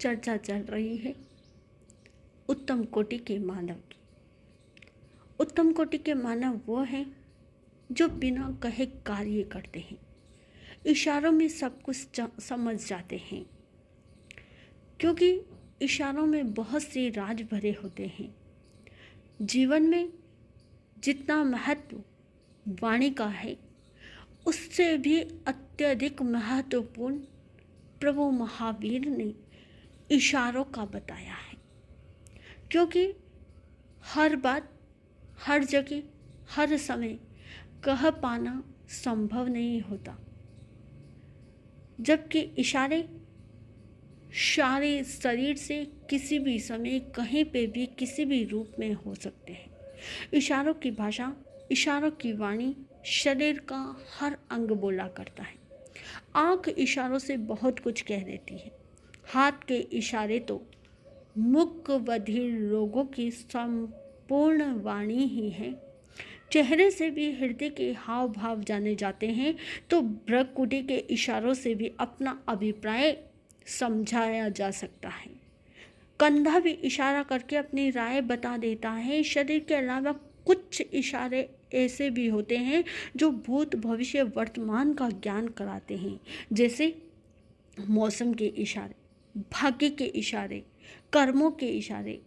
चर्चा चल रही है उत्तम कोटि के मानव की। उत्तम कोटि के मानव वो हैं जो बिना कहे कार्य करते हैं, इशारों में सब कुछ समझ जाते हैं, क्योंकि इशारों में बहुत से राज भरे होते हैं। जीवन में जितना महत्व वाणी का है, उससे भी अत्यधिक महत्वपूर्ण प्रभु महावीर ने इशारों का बताया है, क्योंकि हर बात हर जगह हर समय कह पाना संभव नहीं होता, जबकि इशारे सारे शरीर से किसी भी समय कहीं पे भी किसी भी रूप में हो सकते हैं। इशारों की भाषा, इशारों की वाणी शरीर का हर अंग बोला करता है। आंख इशारों से बहुत कुछ कह देती है। हाथ के इशारे तो मूक बधिर लोगों की संपूर्ण वाणी ही है। चेहरे से भी हृदय के हाव भाव जाने जाते हैं, तो भ्रुकुटी के इशारों से भी अपना अभिप्राय समझाया जा सकता है। कंधा भी इशारा करके अपनी राय बता देता है। शरीर के अलावा कुछ इशारे ऐसे भी होते हैं जो भूत भविष्य वर्तमान का ज्ञान कराते हैं, जैसे मौसम के इशारे, भाग्य के इशारे, कर्मों के इशारे,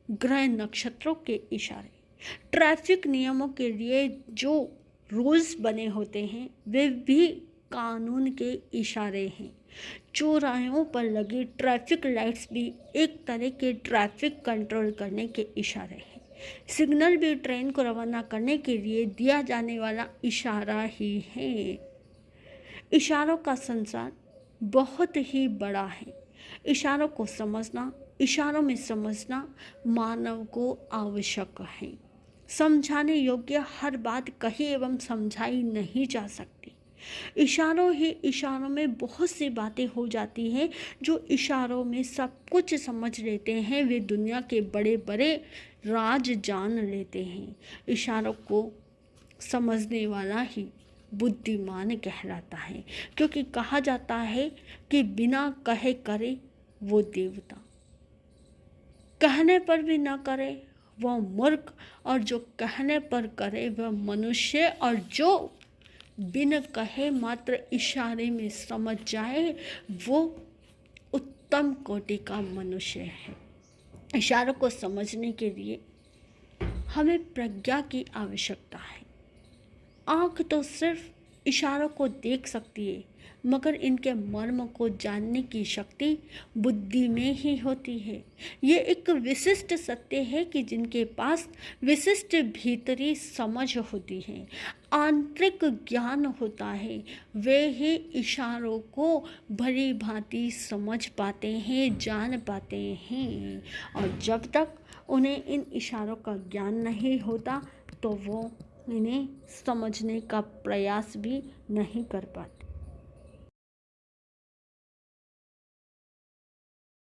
ग्रह नक्षत्रों के इशारे। ट्रैफिक नियमों के लिए जो रूल्स बने होते हैं वे भी कानून के इशारे हैं। चौराहों पर लगी ट्रैफिक लाइट्स भी एक तरह के ट्रैफिक कंट्रोल करने के इशारे हैं। सिग्नल भी ट्रेन को रवाना करने के लिए दिया जाने वाला इशारा ही है। इशारों का संसार बहुत ही बड़ा है। इशारों को समझना, इशारों में समझना मानव को आवश्यक है। समझाने योग्य हर बात कही एवं समझाई नहीं जा सकती। इशारों ही इशारों में बहुत सी बातें हो जाती हैं। जो इशारों में सब कुछ समझ लेते हैं वे दुनिया के बड़े बड़े राज जान लेते हैं। इशारों को समझने वाला ही बुद्धिमान कहलाता है, क्योंकि कहा जाता है कि बिना कहे करे वो देवता, कहने पर भी ना करे वह मूर्ख, और जो कहने पर करे वह मनुष्य, और जो बिन कहे मात्र इशारे में समझ जाए वो उत्तम कोटि का मनुष्य है। इशारों को समझने के लिए हमें प्रज्ञा की आवश्यकता है। आँख तो सिर्फ इशारों को देख सकती है, मगर इनके मर्म को जानने की शक्ति बुद्धि में ही होती है। ये एक विशिष्ट सत्य है कि जिनके पास विशिष्ट भीतरी समझ होती है, आंतरिक ज्ञान होता है, वे ही इशारों को भली भांति समझ पाते हैं, जान पाते हैं। और जब तक उन्हें इन इशारों का ज्ञान नहीं होता तो वो इन्हें समझने का प्रयास भी नहीं कर पाते।